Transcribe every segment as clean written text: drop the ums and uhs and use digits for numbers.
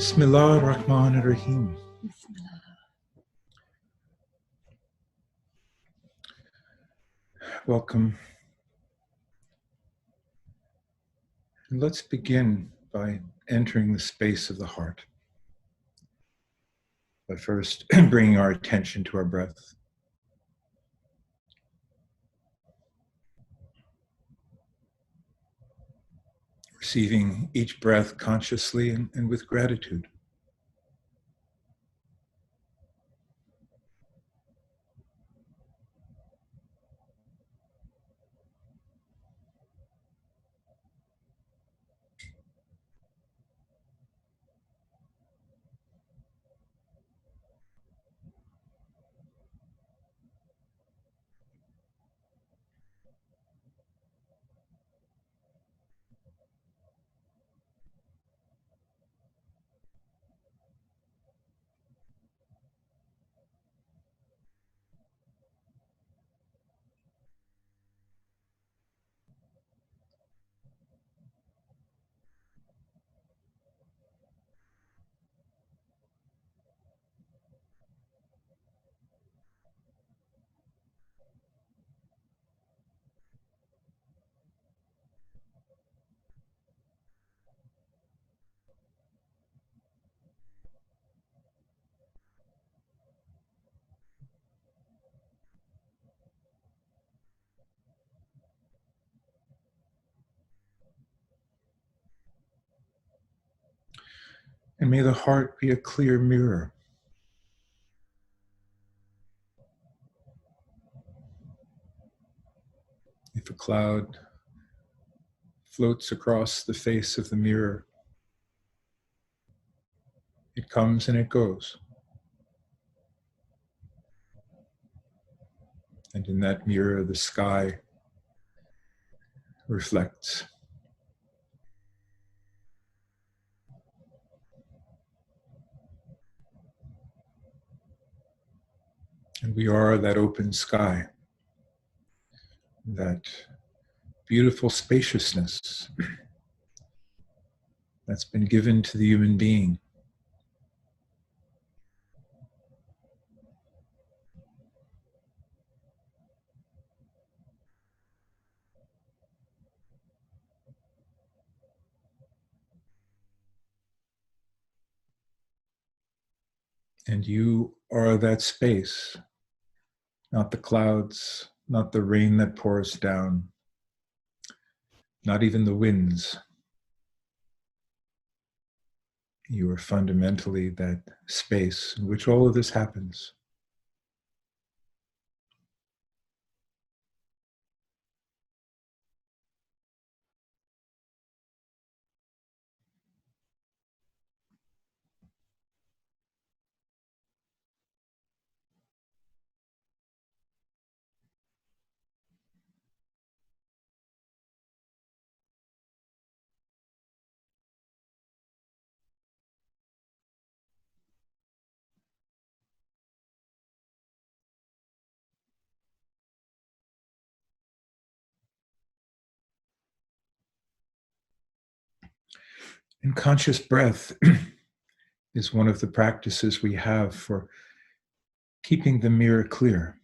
Bismillah ar-Rahman ar-Rahim. Welcome. And let's begin by entering the space of the heart. By first bringing our attention to our breath. Receiving each breath consciously and with gratitude. And may the heart be a clear mirror. If a cloud floats across the face of the mirror, it comes and it goes. And in that mirror, the sky reflects. And we are that open sky, that beautiful spaciousness that's been given to the human being. And you are that space, not the clouds, not the rain that pours down, not even the winds. You are fundamentally that space in which all of this happens. And conscious breath is one of the practices we have for keeping the mirror clear.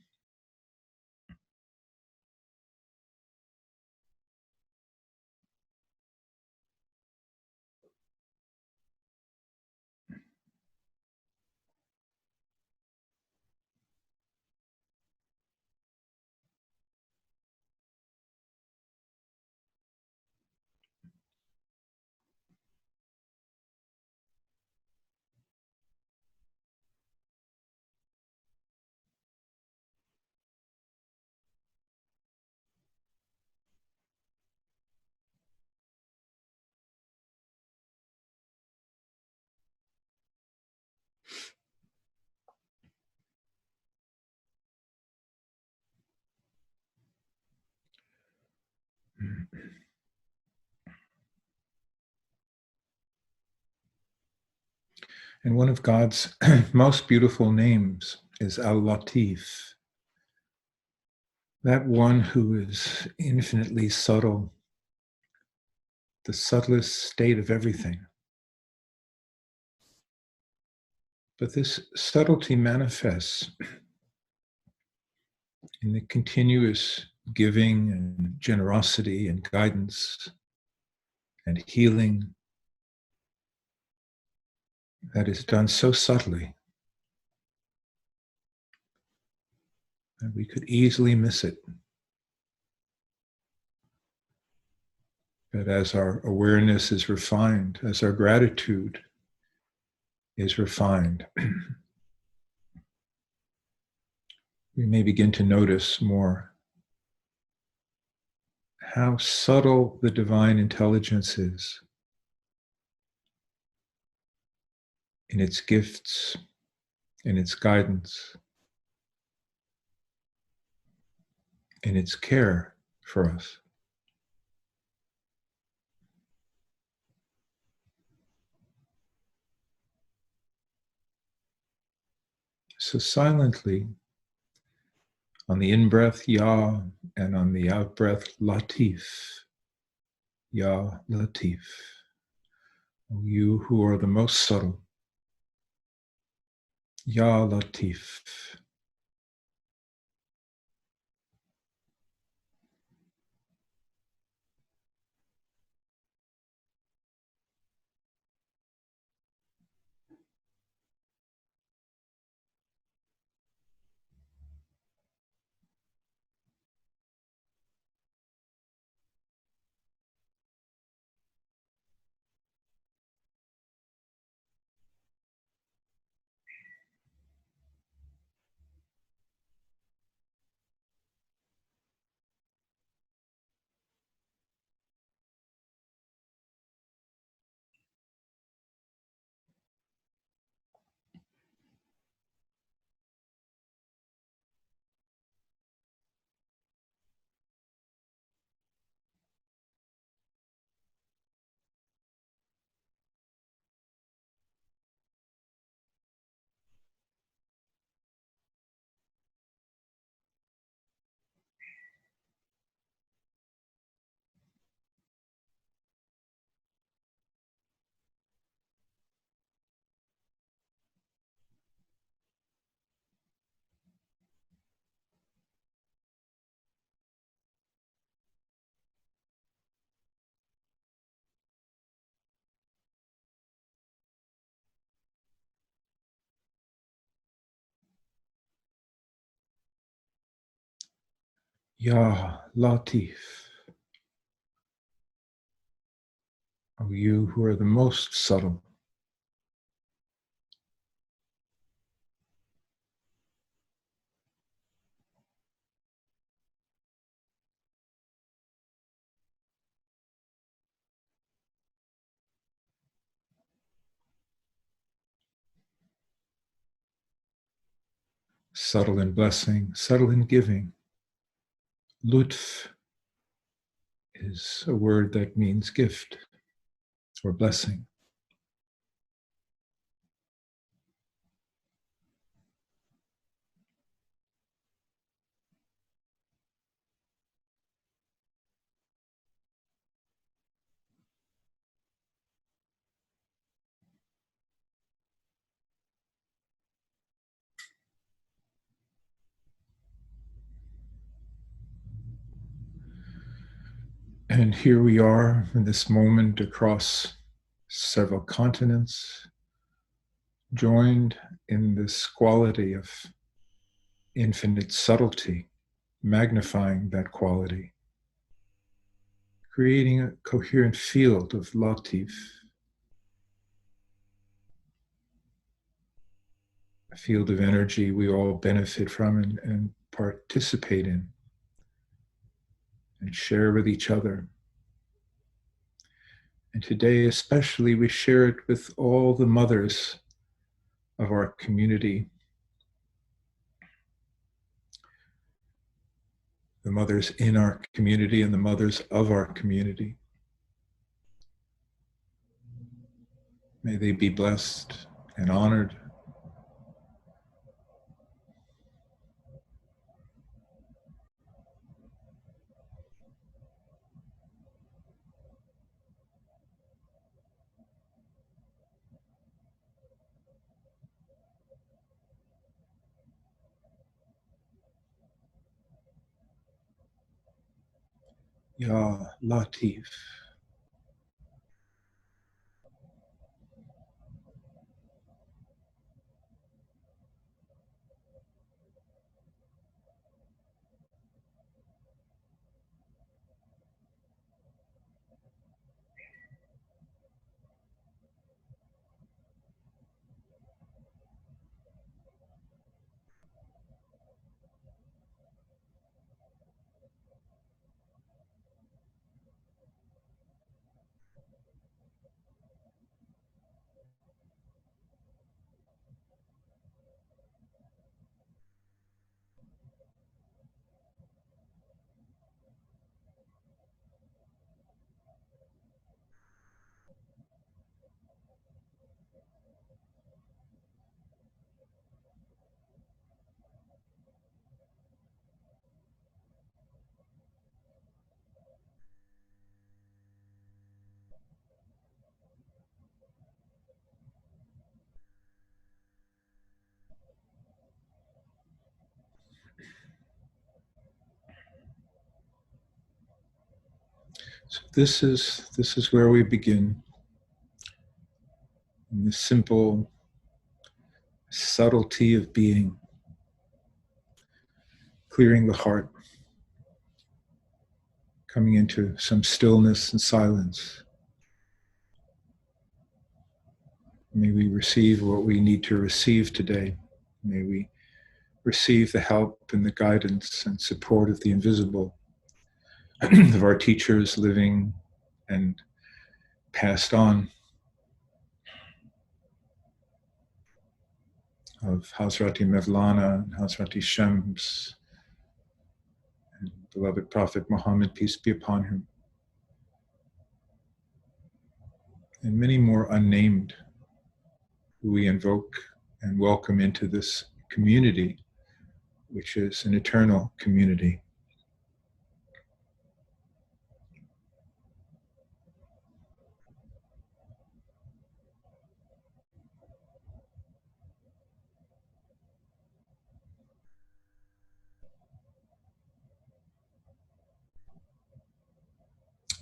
And one of God's most beautiful names is Al-Latif, that one who is infinitely subtle, the subtlest state of everything. But this subtlety manifests in the continuous giving and generosity and guidance and healing that is done so subtly that we could easily miss it. But as our awareness is refined, as our gratitude is refined, we may begin to notice more how subtle the divine intelligence is in its gifts, in its guidance, in its care for us. So silently, on the in-breath, Ya, and on the out-breath, Latif. Ya Latif. O you who are the most subtle. Ya Latif. Ya Latif. O you who are the most subtle. Subtle in blessing, subtle in giving. Lutf is a word that means gift or blessing. And here we are in this moment across several continents, joined in this quality of infinite subtlety, magnifying that quality, creating a coherent field of Latif, a field of energy we all benefit from and participate in and share with each other. And today, especially, we share it with all the mothers of our community, the mothers in our community and the mothers of our community. May they be blessed and honored. Ya Latif. So this is where we begin, in the simple subtlety of being, clearing the heart, coming into some stillness and silence. May we receive what we need to receive today. May we receive the help and the guidance and support of the invisible, of our teachers living and passed on, of Hazrati Mevlana and Hazrati Shams, and beloved Prophet Muhammad, peace be upon him, and many more unnamed who we invoke and welcome into this community, which is an eternal community.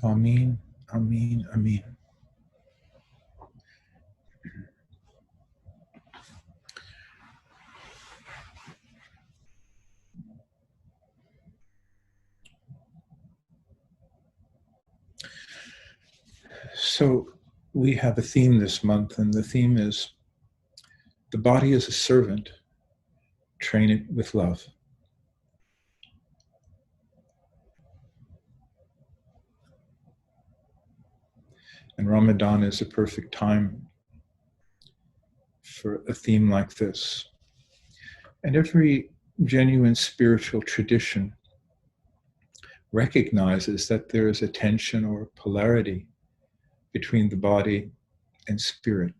Ameen, Ameen, Ameen. So we have a theme this month, and the theme is the body is a servant, train it with love. And Ramadan is a perfect time for a theme like this. And every genuine spiritual tradition recognizes that there is a tension or polarity between the body and spirit.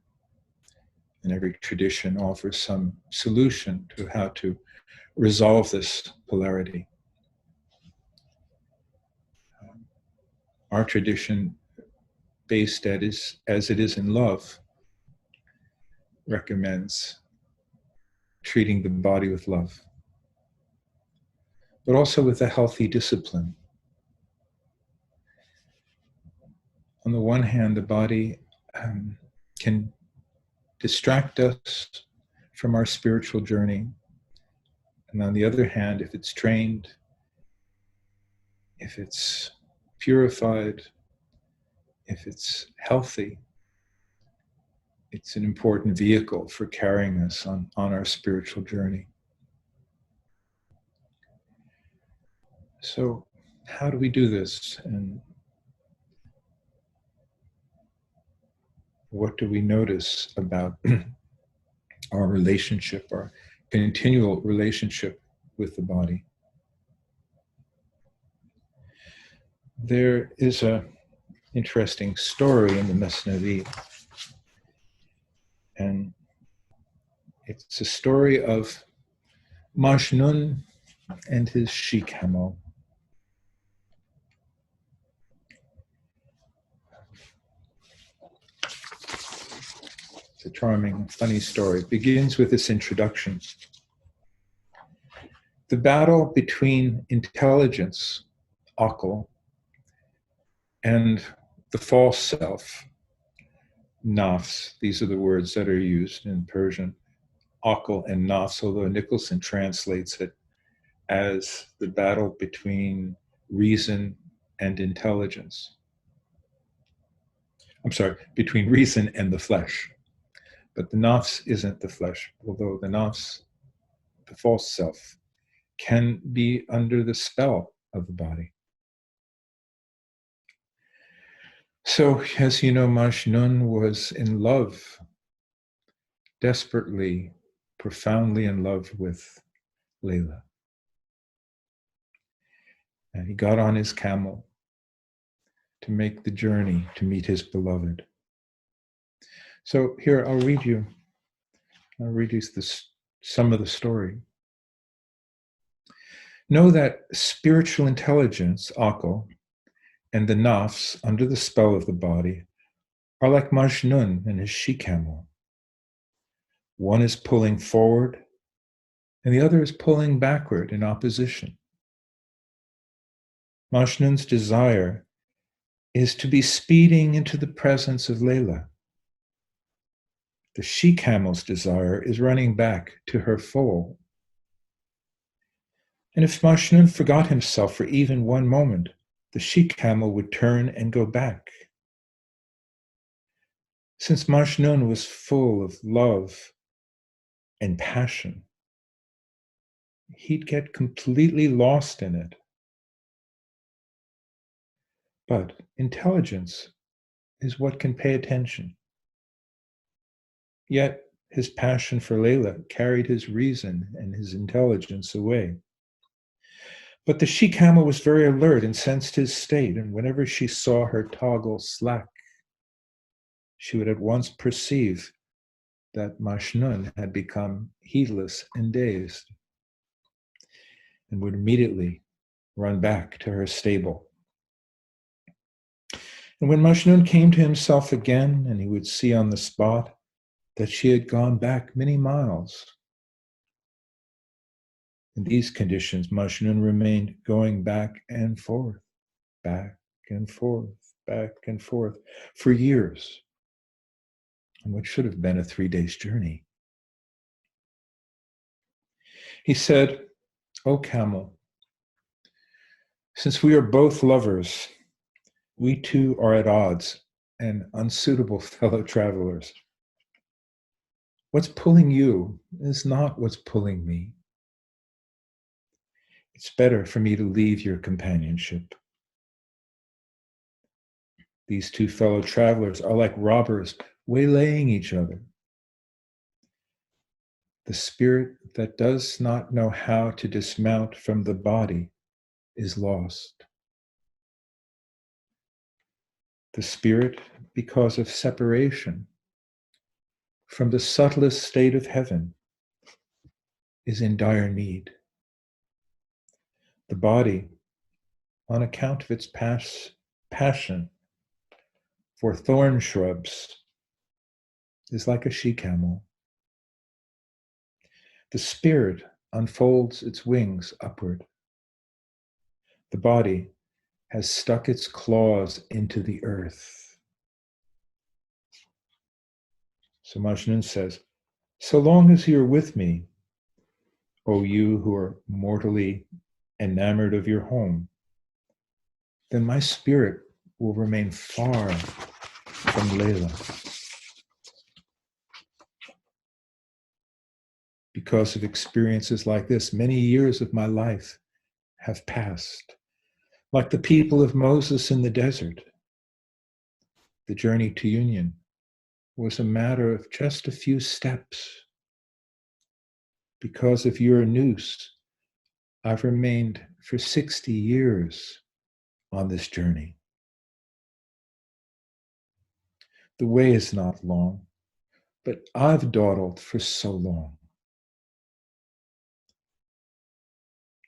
And every tradition offers some solution to how to resolve this polarity. Our tradition, based as it is in love, recommends treating the body with love, but also with a healthy discipline. On the one hand, the body can distract us from our spiritual journey. And on the other hand, if it's trained, if it's purified, if it's healthy, it's an important vehicle for carrying us on our spiritual journey. So how do we do this? And what do we notice about our relationship, our continual relationship with the body? There is an interesting story in the Masnavi, and it's a story of Majnun and his she-camel. It's a charming, funny story. It begins with this introduction. The battle between intelligence, akal, And the false self, nafs, these are the words that are used in Persian, akal and nafs, although Nicholson translates it as the battle between reason and intelligence. I'm sorry, between reason and the flesh. But the nafs isn't the flesh, although the nafs, the false self, can be under the spell of the body. So, as you know, Majnun was in love, desperately, profoundly in love with Layla. And he got on his camel to make the journey to meet his beloved. So here, I'll read you some of the story. Know that spiritual intelligence, akal, and the nafs, under the spell of the body, are like Majnun and his she-camel. One is pulling forward, and the other is pulling backward in opposition. Majnun's desire is to be speeding into the presence of Layla. The she-camel's desire is running back to her foal. And if Majnun forgot himself for even one moment, the she-camel would turn and go back. Since Majnun was full of love and passion, he'd get completely lost in it. But intelligence is what can pay attention. Yet his passion for Layla carried his reason and his intelligence away. But the she-camel was very alert and sensed his state, and whenever she saw her toggle slack, she would at once perceive that Majnun had become heedless and dazed, and would immediately run back to her stable. And when Majnun came to himself again, and he would see on the spot that she had gone back many miles, in these conditions, Majnun remained going back and forth, back and forth, back and forth for years, on what should have been a 3 days journey. He said, "O camel, since we are both lovers, we two are at odds and unsuitable fellow travelers. What's pulling you is not what's pulling me. It's better for me to leave your companionship. These two fellow travelers are like robbers waylaying each other. The spirit that does not know how to dismount from the body is lost. The spirit, because of separation from the subtlest state of heaven, is in dire need. The body, on account of its passion for thorn shrubs, is like a she-camel. The spirit unfolds its wings upward. The body has stuck its claws into the earth." So Majnun says, "So long as you're with me, O you who are mortally enamored of your home, then my spirit will remain far from Layla. Because of experiences like this, many years of my life have passed. Like the people of Moses in the desert, the journey to union was a matter of just a few steps. Because of your noose, I've remained for 60 years on this journey. The way is not long, but I've dawdled for so long.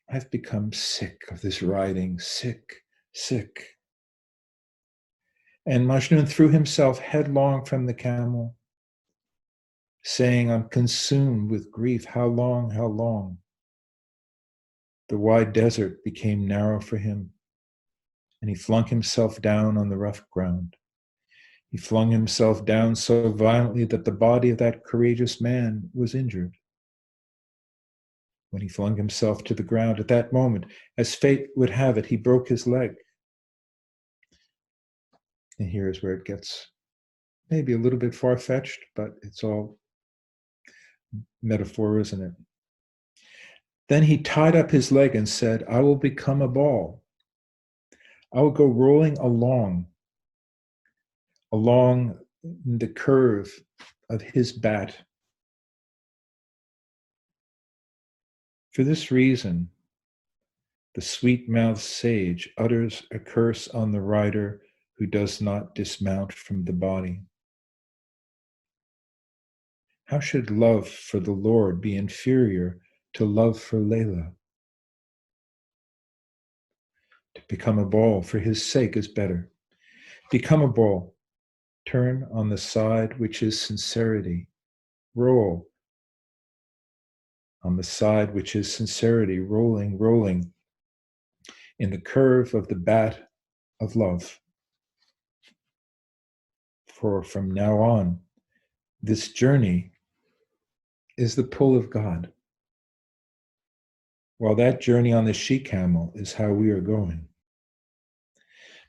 I've become sick of this riding, sick. And Majnun threw himself headlong from the camel, saying, I'm consumed with grief. How long, how long? The wide desert became narrow for him, and he flung himself down on the rough ground. He flung himself down so violently that the body of that courageous man was injured. When he flung himself to the ground at that moment, as fate would have it, he broke his leg. And here's where it gets maybe a little bit far-fetched, but it's all metaphor, isn't it? Then he tied up his leg and said, I will become a ball. I will go rolling along the curve of his bat. For this reason, the sweet-mouthed sage utters a curse on the rider who does not dismount from the body. How should love for the Lord be inferior to love for Layla? To become a ball for his sake is better. Become a ball. Turn on the side which is sincerity. Roll on the side which is sincerity, rolling, rolling in the curve of the bat of love. For from now on, this journey is the pull of God, while that journey on the she-camel is how we are going.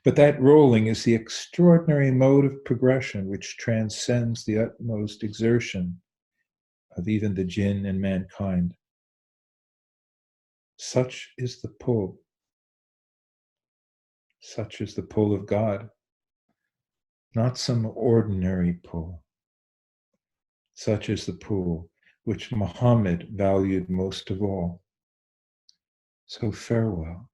But that rolling is the extraordinary mode of progression which transcends the utmost exertion of even the jinn and mankind. Such is the pull. Such is the pull of God, not some ordinary pull. Such is the pull which Muhammad valued most of all. So farewell.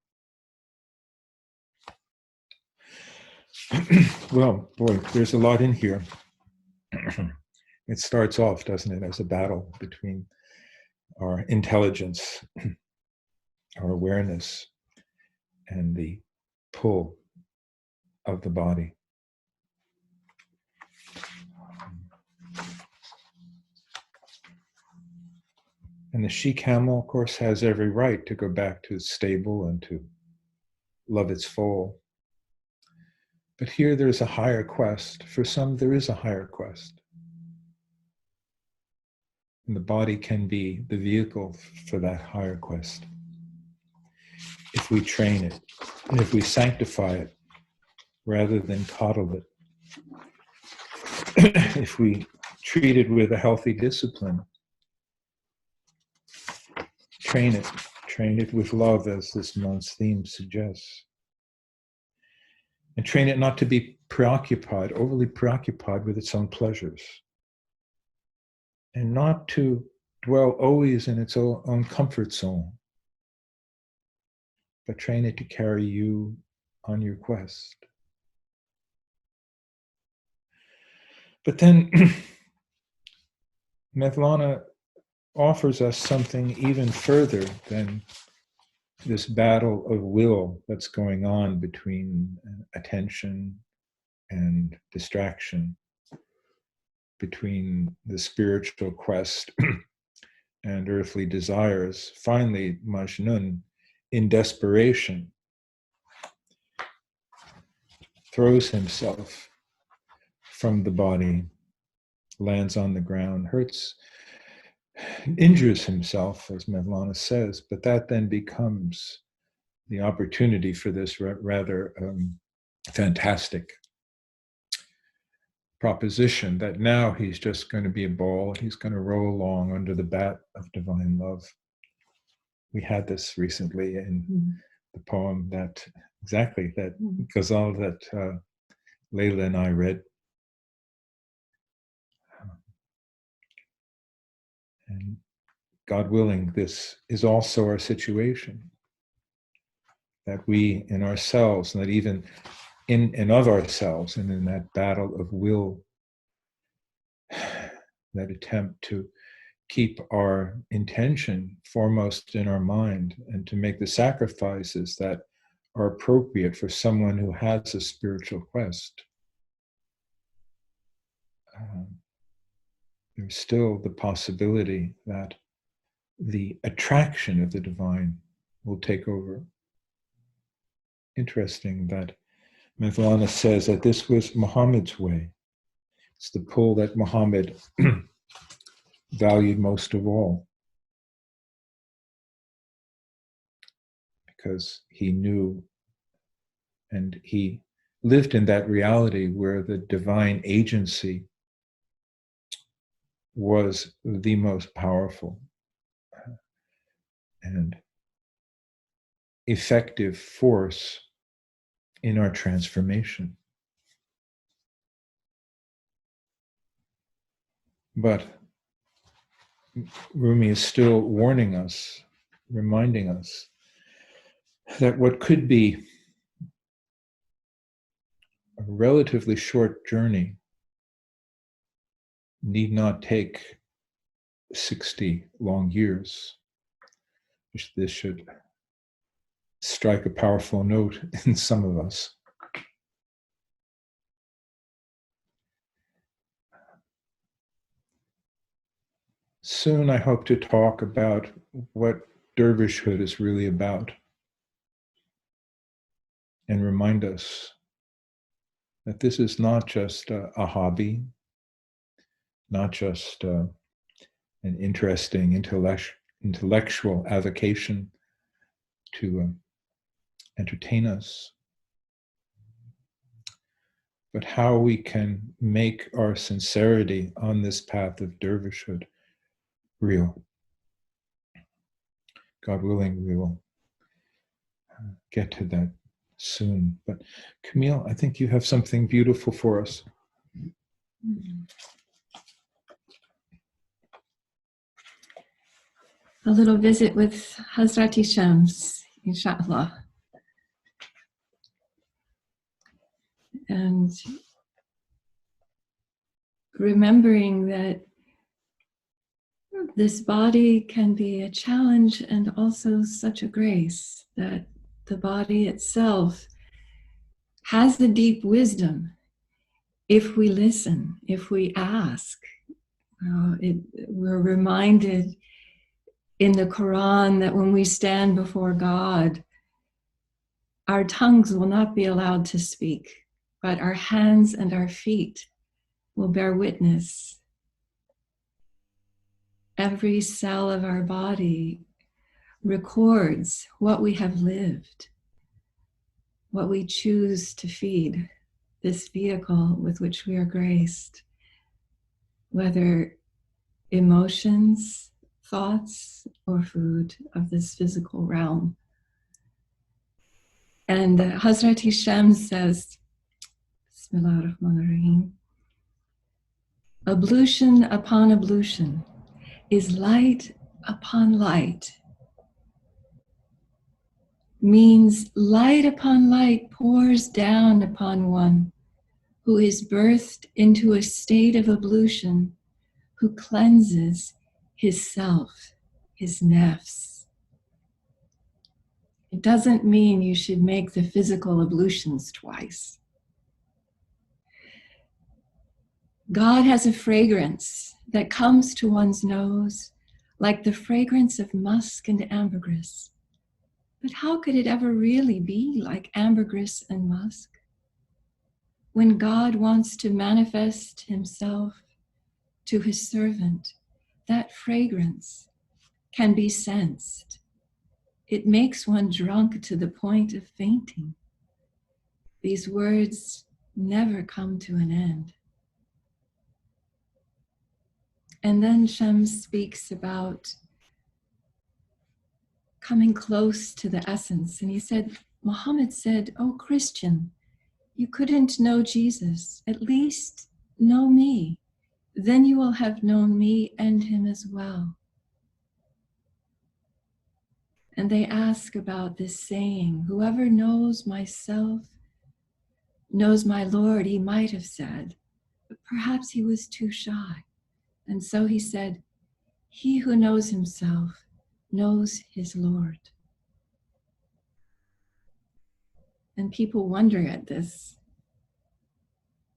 Well, boy, there's a lot in here. It starts off, doesn't it, as a battle between our intelligence, our awareness, and the pull of the body. And the she-camel, of course, has every right to go back to its stable and to love its foal. But here there's a higher quest. For some, there is a higher quest. And the body can be the vehicle for that higher quest. If we train it, and if we sanctify it, rather than coddle it. If we treat it with a healthy discipline, train it with love, as this month's theme suggests. And train it not to be preoccupied, overly preoccupied with its own pleasures. And not to dwell always in its own comfort zone, but train it to carry you on your quest. But then Mevlana offers us something even further than this battle of will that's going on between attention and distraction, between the spiritual quest and earthly desires. Finally, Majnun, in desperation, throws himself from the body, lands on the ground, injures himself, as Mevlana says, but that then becomes the opportunity for this rather fantastic proposition that now he's just going to be a ball and he's going to roll along under the bat of divine love. We had this recently in the poem that ghazal that Layla and I read. And God willing, this is also our situation. That we in ourselves, and that even in and of ourselves, and in that battle of will, that attempt to keep our intention foremost in our mind and to make the sacrifices that are appropriate for someone who has a spiritual quest. There's still the possibility that the attraction of the divine will take over. interesting that Mevlana says that this was Muhammad's way. It's the pull that Muhammad valued most of all, because he knew and he lived in that reality where the divine agency was the most powerful and effective force in our transformation. But Rumi is still warning us, reminding us that what could be a relatively short journey need not take 60 long years. This should strike a powerful note in some of us. Soon I hope to talk about what dervishhood is really about and remind us that this is not just a hobby, not just an interesting intellectual avocation to entertain us, but how we can make our sincerity on this path of dervishhood real. God willing, we will get to that soon. But Camille, I think you have something beautiful for us. A little visit with Hazrati Shams, inshallah. And remembering that this body can be a challenge and also such a grace, that the body itself has the deep wisdom if we listen, if we ask. We're reminded in the Quran that when we stand before God, our tongues will not be allowed to speak, but our hands and our feet will bear witness. Every cell of our body records what we have lived, what we choose to feed this vehicle with which we are graced, whether emotions, thoughts, or food of this physical realm. And Hazrati Shams says, Bismillah ar-Rahman ar-Rahim, ablution upon ablution is light upon light, means light upon light pours down upon one who is birthed into a state of ablution, who cleanses his self, his nafs. It doesn't mean you should make the physical ablutions twice. God has a fragrance that comes to one's nose like the fragrance of musk and ambergris. But how could it ever really be like ambergris and musk? When God wants to manifest himself to his servant, that fragrance can be sensed. It makes one drunk to the point of fainting. These words never come to an end. And then Shams speaks about coming close to the essence. And he said, Muhammad said, "Oh Christian, you couldn't know Jesus. At least know me. Then you will have known me and him as well." And they ask about this saying, whoever knows myself knows my Lord, he might have said, but perhaps he was too shy. And so he said, he who knows himself knows his Lord. And people wonder at this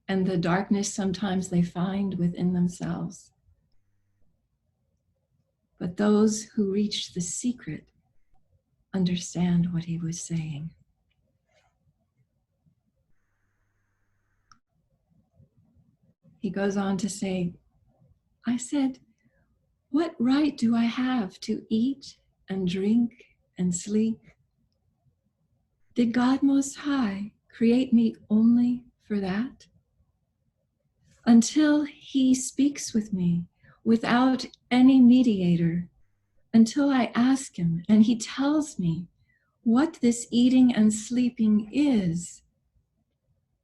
and the darkness sometimes they find within themselves. But those who reach the secret understand what he was saying. he goes on to say, I said, what right do I have to eat and drink and sleep? Did God Most High create me only for that? Until he speaks with me without any mediator, until I ask him and he tells me what this eating and sleeping is,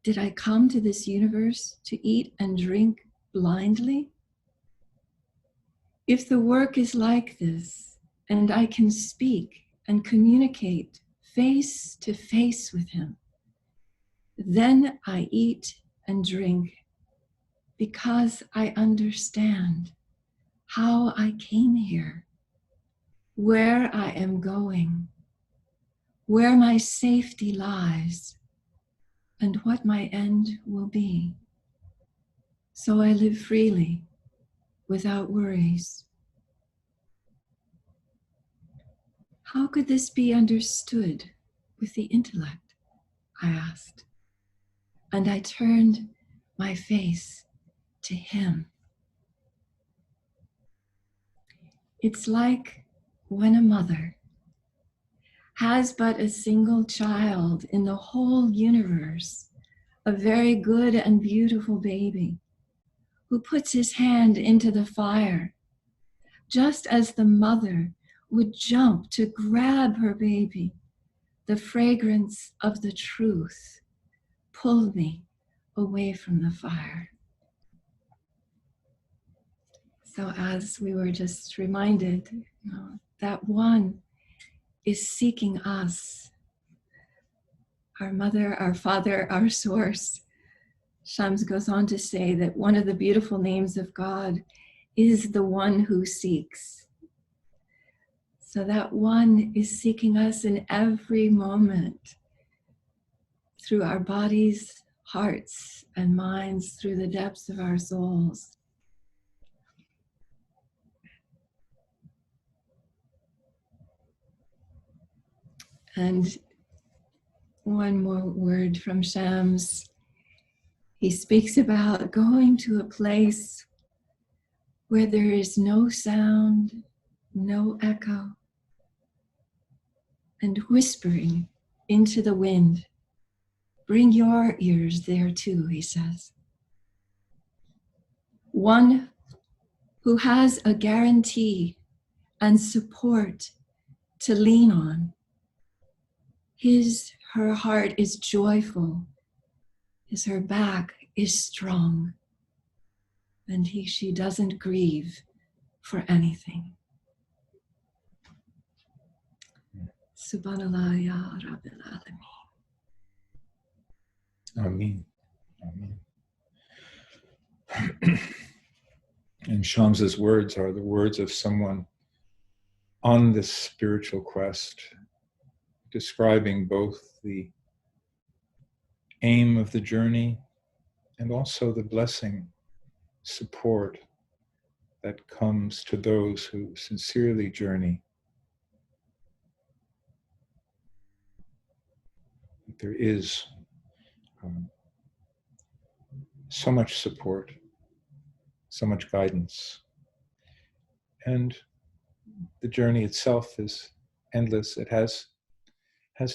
did I come to this universe to eat and drink blindly? If the work is like this, and I can speak and communicate face to face with him, then I eat and drink because I understand how I came here, where I am going, where my safety lies, and what my end will be. So I live freely, without worries. How could this be understood with the intellect? I asked. And I turned my face to him. It's like when a mother has but a single child in the whole universe, a very good and beautiful baby, who puts his hand into the fire, just as the mother would jump to grab her baby. The fragrance of the truth pulled me away from the fire. So as we were just reminded, that one is seeking us, our mother, our father, our source. Shams goes on to say that one of the beautiful names of God is the one who seeks. So that one is seeking us in every moment through our bodies, hearts, and minds, through the depths of our souls. And one more word from Shams. He speaks about going to a place where there is no sound, no echo, and whispering into the wind. Bring your ears there too, he says. One who has a guarantee and support to lean on. Her heart is joyful, her back is strong, and she doesn't grieve for anything. Subhanallah ya Rabbil Alameen. Amen. Amen. And Shams's words are the words of someone on this spiritual quest, describing both the aim of the journey and also the blessing, support that comes to those who sincerely journey. There is so much support, so much guidance, and the journey itself is endless. It has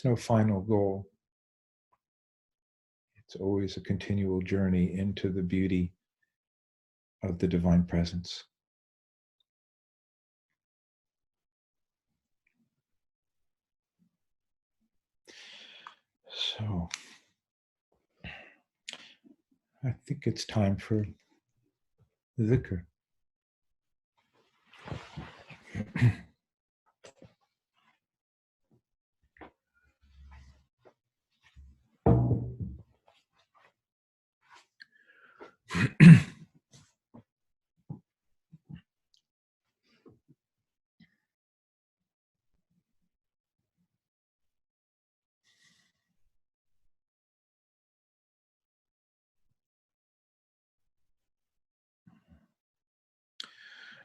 no final goal. It's always a continual journey into the beauty of the divine presence. So, I think it's time for dhikr.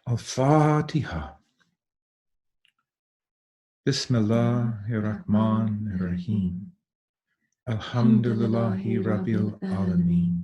Al-Fatiha. Bismillahir-Rahmanir-Rahim. Alhamdulillahi Rabbil Alameen.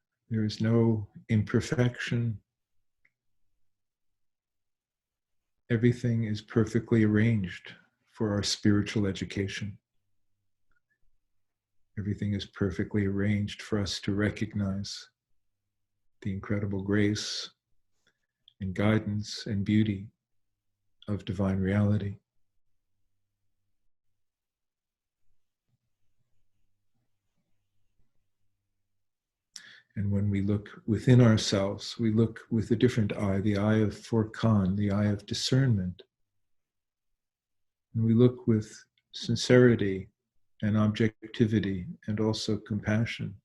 There is no imperfection. Everything is perfectly arranged for our spiritual education. Everything is perfectly arranged for us to recognize the incredible grace and guidance and beauty of divine reality. And when we look within ourselves, we look with a different eye, the eye of Furqan, the eye of discernment. And we look with sincerity and objectivity and also compassion.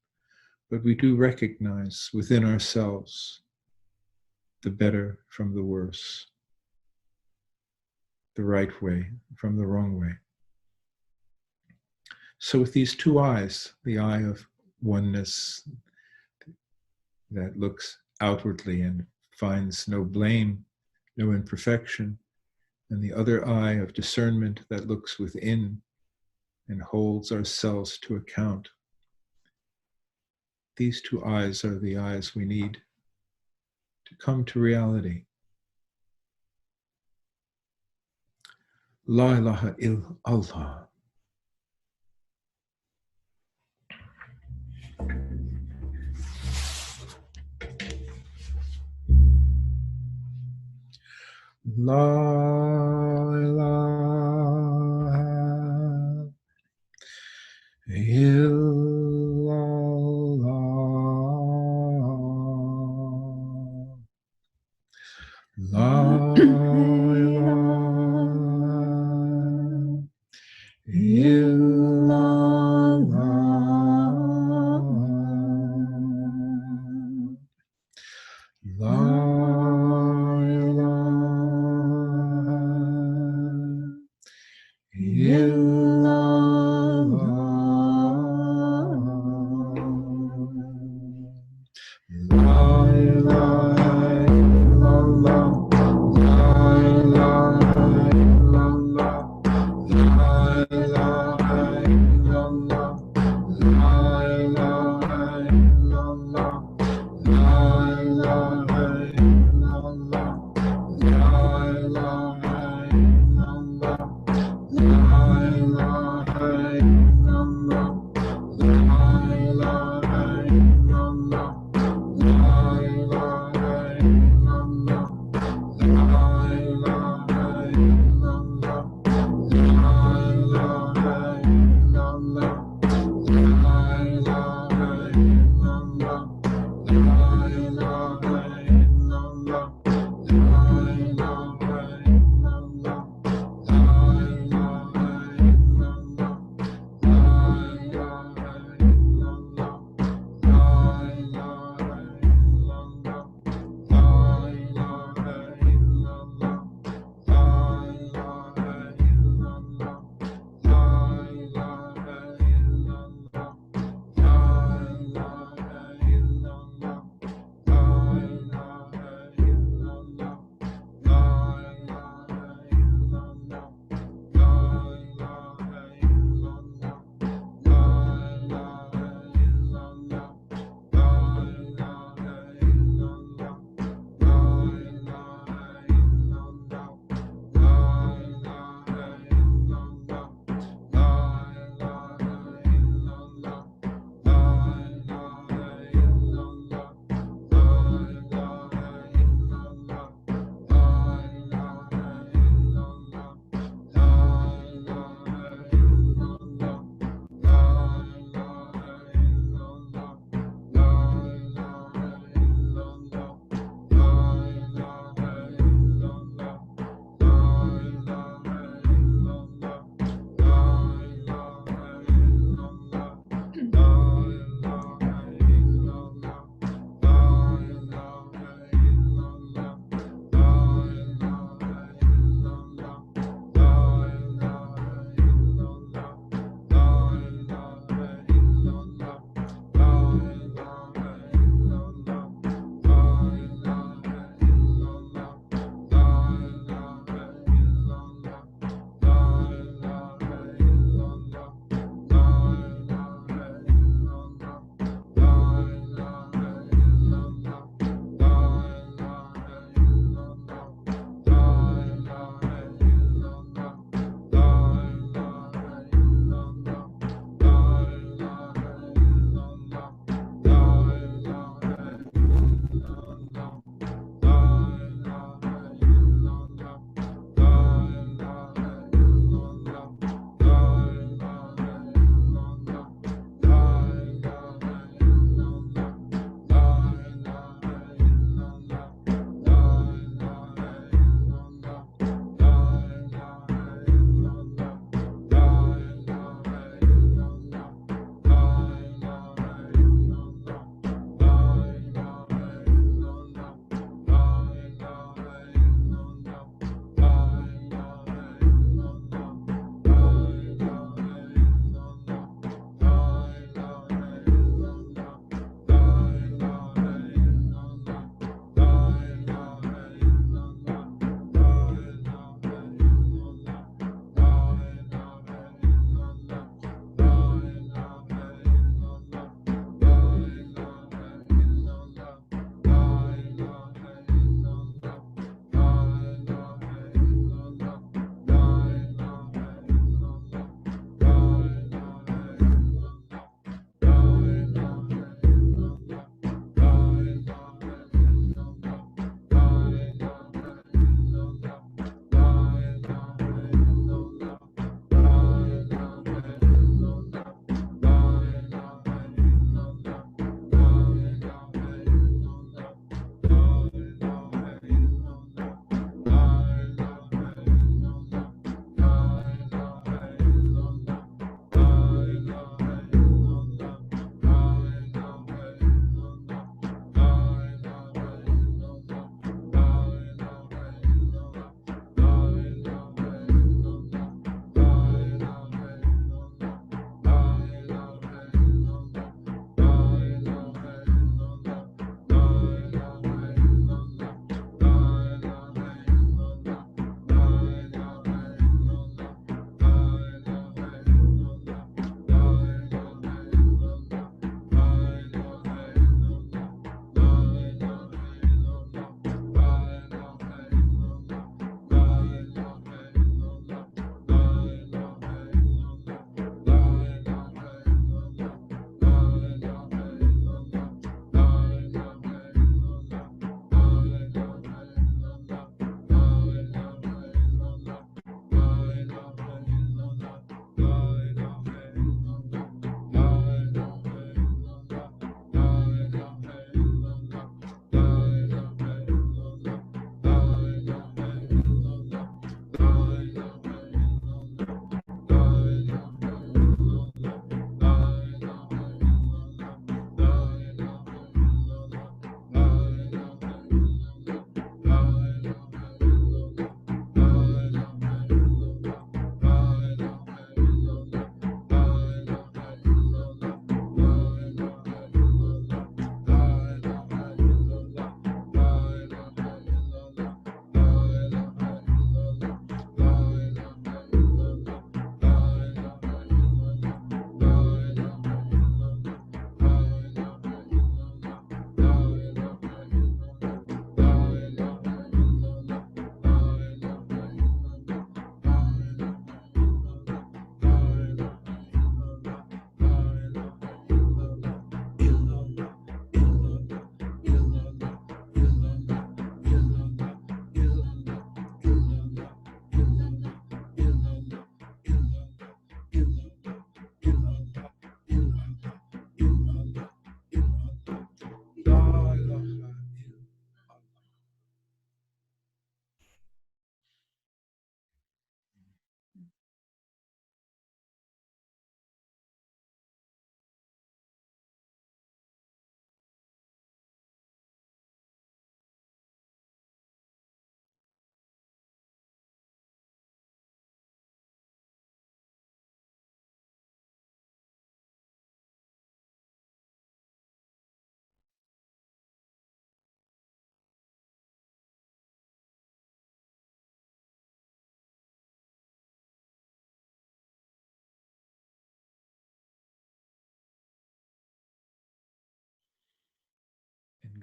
But we do recognize within ourselves the better from the worse, the right way from the wrong way. So with these two eyes, the eye of oneness that looks outwardly and finds no blame, no imperfection, and the other eye of discernment that looks within and holds ourselves to account. These two eyes are the eyes we need to come to reality. La ilaha illallah. La ilaha illallah. La ilaha illallah. La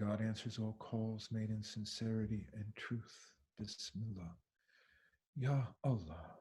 God answers all calls made in sincerity and truth. Bismillah. Ya Allah.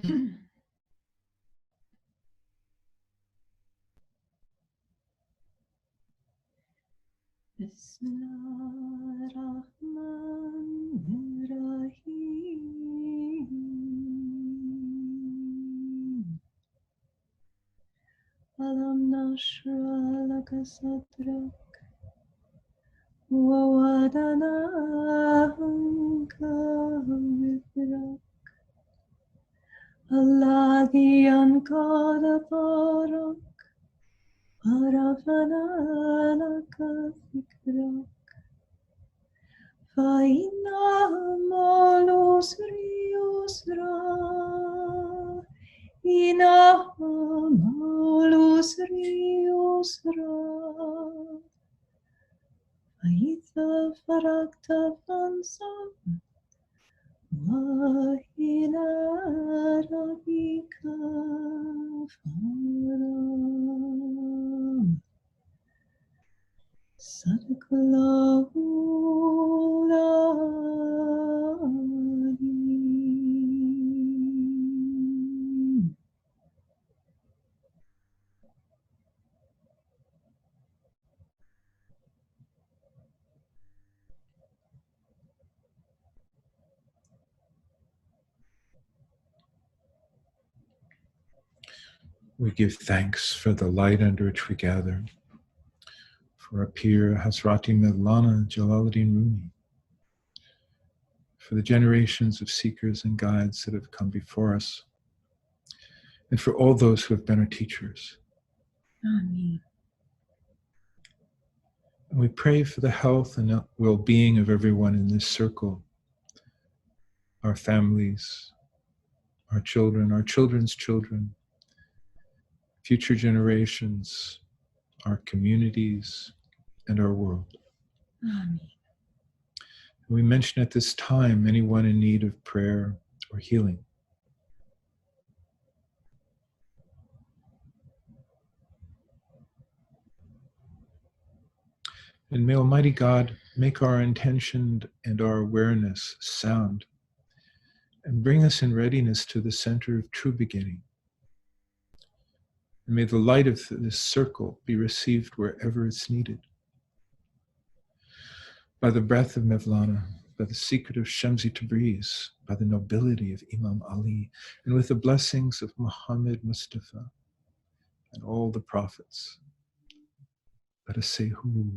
Bismillahirrahmanirrahim. Alam nashra laka sadrak wa wadana anka wizrak alladhi ankara dharak warafana laka zikrak fa inna ma'al usri yusra inna ma'al usri yusra فإذا فرغت فانصب وإلى ربك فارغب صدق الله العظيم. We give thanks for the light under which we gather, for our Pir Hazrati Mevlana Jalaluddin Rumi, for the generations of seekers and guides that have come before us, and for all those who have been our teachers. Amen. And we pray for the health and well-being of everyone in this circle, our families, our children, our children's children, future generations, our communities, and our world. Amen. And we mention at this time anyone in need of prayer or healing. And may Almighty God make our intention and our awareness sound and bring us in readiness to the center of true beginning. And may the light of this circle be received wherever it's needed. By the breath of Mevlana, by the secret of Shamsi Tabriz, by the nobility of Imam Ali, and with the blessings of Muhammad Mustafa and all the prophets. Let us say who.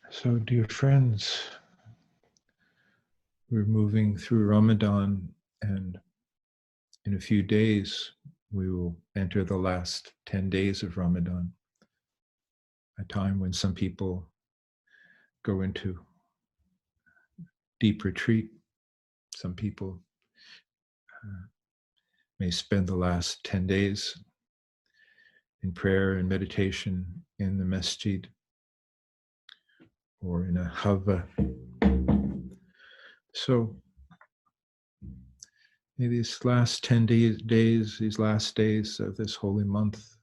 So, dear friends, we're moving through Ramadan, and in a few days, we will enter the last 10 days of Ramadan, a time when some people go into deep retreat. Some people may spend the last 10 days in prayer and meditation in the masjid or in a halva. So may these last 10 days, these last days of this holy month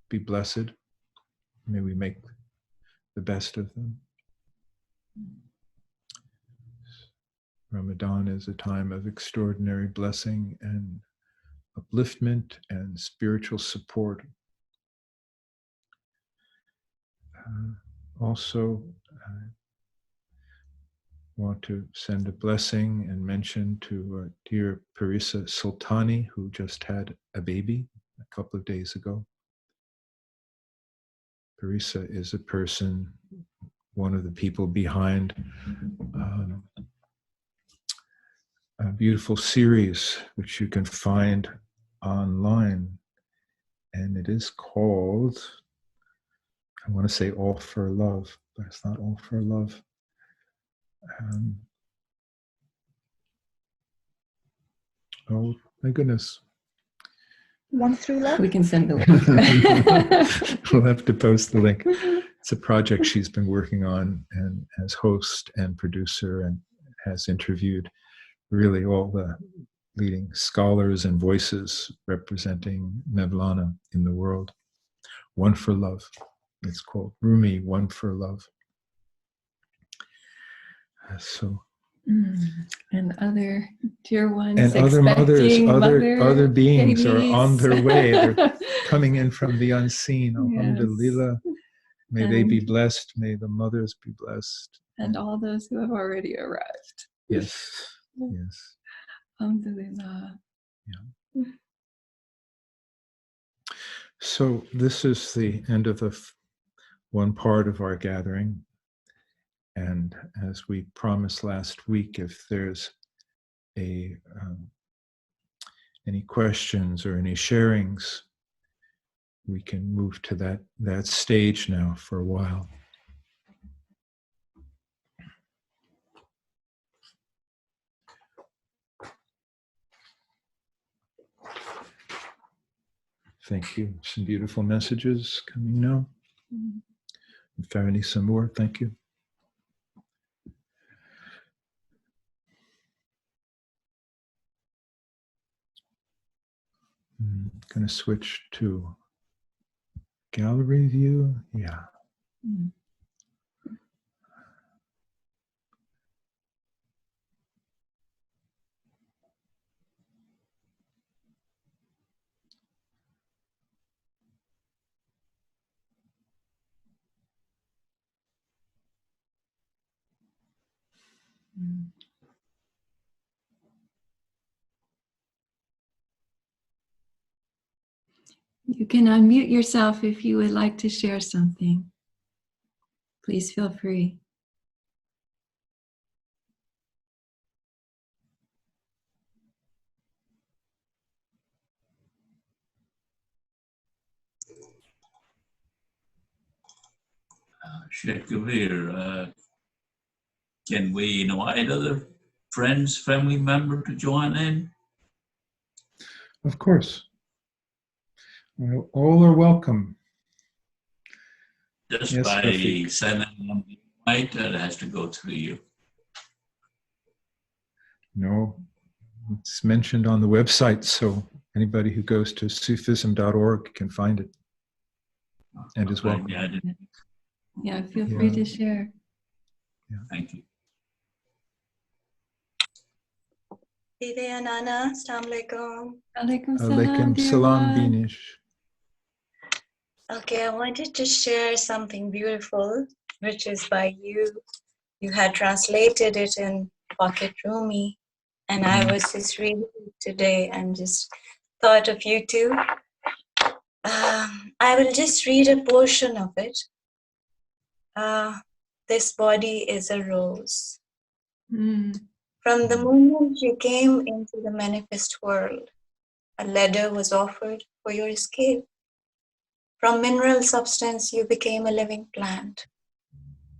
be blessed. May we make the best of them. Ramadan is a time of extraordinary blessing and upliftment and spiritual support. Also, I want to send a blessing and mention to dear Parisa Sultani, who just had a baby a couple of days ago. Parisa is a person, one of the people behind a beautiful series which you can find online, and it is called, I want to say All for Love, but it's not All for Love. Oh, my goodness. One through love? We can send the link. We'll have to post the link. It's a project she's been working on, and as host and producer, and has interviewed really all the leading scholars and voices representing Mevlana in the world. One for Love. It's called Rumi, One for Love. So. And other dear ones, and other mothers, mother other beings babies. are on their way. They're coming in from the unseen. Alhamdulillah. Yes. May they be blessed. May the mothers be blessed. And all those who have already arrived. Yes. Yes. Alhamdulillah. Yeah. So this is the end of the one part of our gathering. And as we promised last week, if there's any questions or any sharings, we can move to that stage now for a while. Thank you. Some beautiful messages coming now. Farani Samur, thank you. I'm going to switch to gallery view. Yeah. You can unmute yourself if you would like to share something. Please feel free. Sheikh Kabir, can we invite other friends, family members to join in? Of course. All are welcome. Just Yes, by Rafiq. sending them the invite, it has to go through you. No, it's mentioned on the website, so anybody who goes to Sufism.org can find it and is welcome. Yeah, feel free to share. Yeah. Thank you. Dede and Anna, Assalamu alaikum. Alaikum salam, Alaikum dear salam, one. Binish. Okay, I wanted to share something beautiful, which is by you. You had translated it in Pocket Rumi, and I was just reading it today and just thought of you too. I will just read a portion of it. This body is a rose. From the moment you came into the manifest world, a ladder was offered for your escape. From mineral substance, you became a living plant,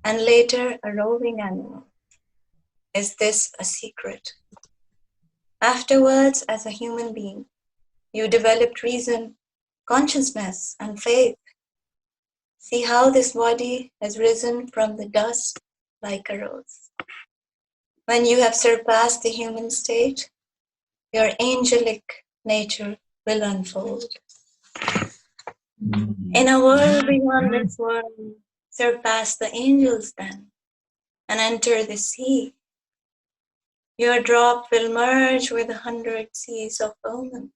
and later a roving animal. Is this a secret? Afterwards, as a human being, you developed reason, consciousness, and faith. See how this body has risen from the dust like a rose. When you have surpassed the human state, your angelic nature will unfold. In a world beyond this world, surpass the angels then, and enter the sea. Your drop will merge with 100 seas of omen.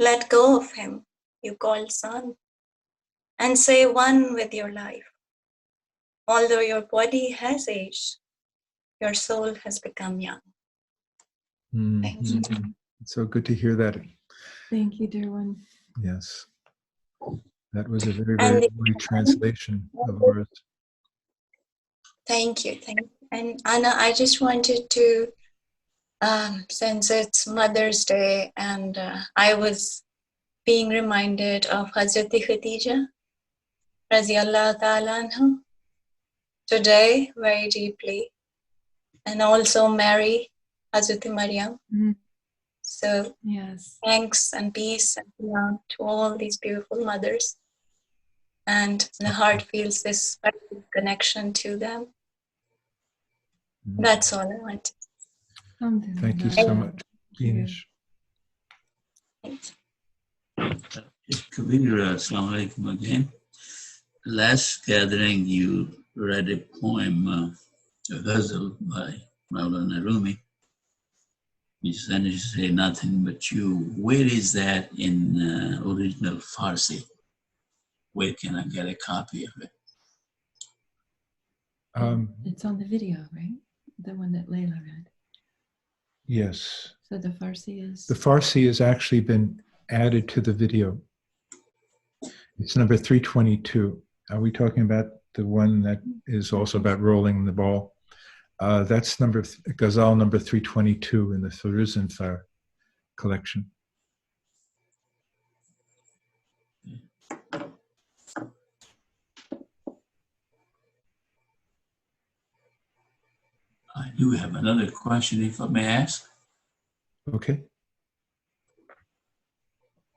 Let go of him you call son, and say one with your life. Although your body has aged, your soul has become young. Thank you. It's so good to hear that. Thank you, dear one. Yes. That was a very, very good translation of words. Thank you. And Anna, I just wanted to, since it's Mother's Day, and I was being reminded of Hazrati Khadija, Radiallahu Ta'ala anha, today very deeply, and also Mary, Hazrati Maryam. So Yes. thanks and peace and love to all these beautiful mothers. And the heart feels this connection to them. That's all I want. Thank you so much, Ines. Thanks. Kabir, Assalamu alaikum again. Last gathering, you read a poem, a ghazal by Maulana Rumi. You said to say nothing but you. Where is that in original Farsi? Where can I get a copy of it? It's on the video, right? The one that Layla read. Yes. So the Farsi is... The Farsi has actually been added to the video. It's number 322. Are we talking about the one that is also about rolling the ball? That's Ghazal number 322 in the Firuzanfar collection. I do have another question, if I may ask. Okay.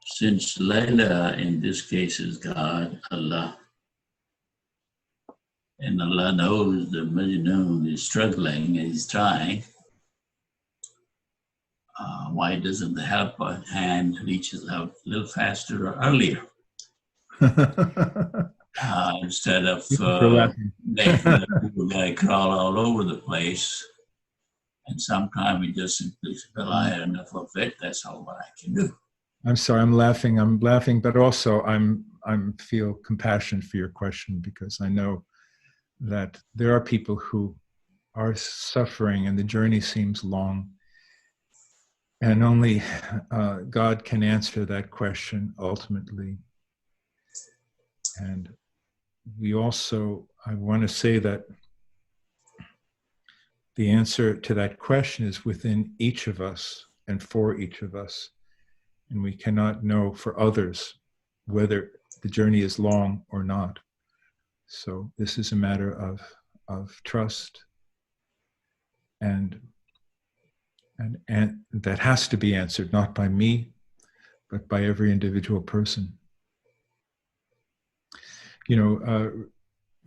Since Layla in this case is God, Allah, and Allah knows that Majnun is struggling and he's trying, why doesn't the help hand reaches out a little faster or earlier? Instead of making the poor guy crawl all over the place, and sometimes we just simply rely on enough of it. That's all what I can do. I'm sorry, I'm laughing, but also I'm feel compassion for your question, because I know that there are people who are suffering and the journey seems long, and only God can answer that question ultimately. And we also, I want to say that the answer to that question is within each of us and for each of us. And we cannot know for others whether the journey is long or not. So this is a matter of trust, and that has to be answered, not by me, but by every individual person. You know,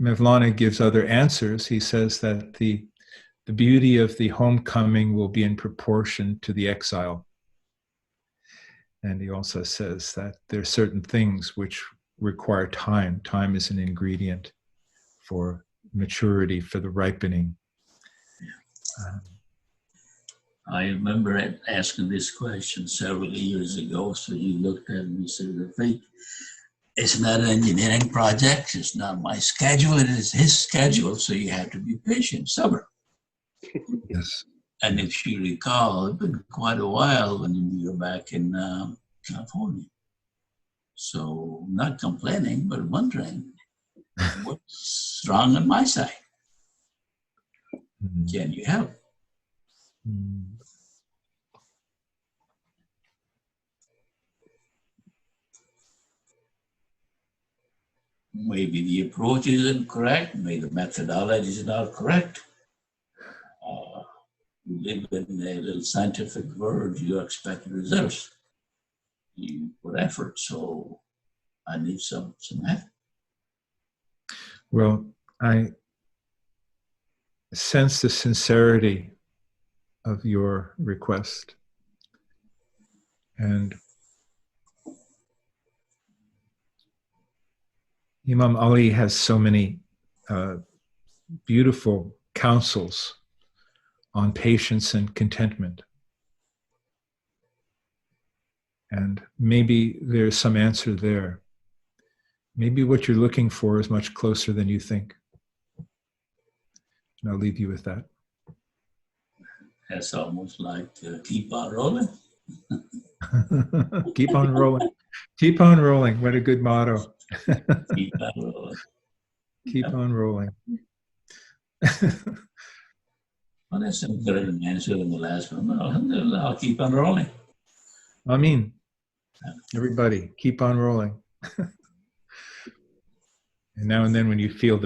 Mevlana gives other answers. He says that the beauty of the homecoming will be in proportion to the exile. And he also says that there are certain things which require time. Time is an ingredient for maturity, for the ripening. I remember asking this question several years ago. So you looked at me and said, it's not an engineering project. It's not my schedule. It is his schedule. So you have to be patient, stubborn. Yes. And if you recall, it's been quite a while when you were back in California. So not complaining, but wondering what's wrong on my side. Can you help? Maybe the approach isn't correct. Maybe the methodology is not correct. You live in a little scientific world, you expect results. You put effort, so I need some effort. Well, I sense the sincerity of your request. And Imam Ali has so many beautiful counsels on patience and contentment. And maybe there's some answer there. Maybe what you're looking for is much closer than you think. And I'll leave you with that. That's almost like keep on rolling. Keep on rolling. Keep on rolling. What a good motto. Keep on rolling. Keep on rolling. Well, that's a better answer than the last one. Well, I'll keep on rolling. I mean, everybody, keep on rolling. And now and then when you feel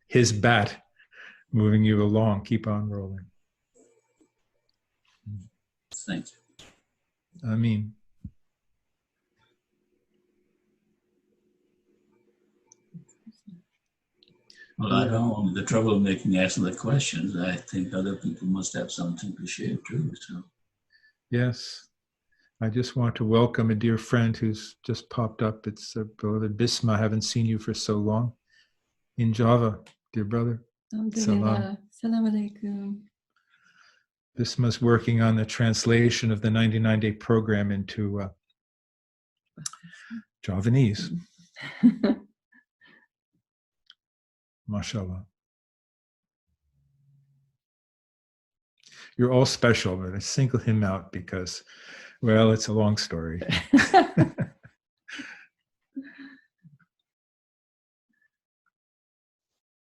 his bat moving you along, keep on rolling. Thank you. Amin. Well, I don't have the trouble of making excellent questions. I think other people must have something to share too. So, Yes. I just want to welcome a dear friend who's just popped up. It's Brother Bisma. I haven't seen you for so long. In Java, dear brother. Salam. Salam alaikum. Bisma's working on the translation of the 99-day program into Javanese. Mashallah. You're all special, but I single him out because, well, it's a long story.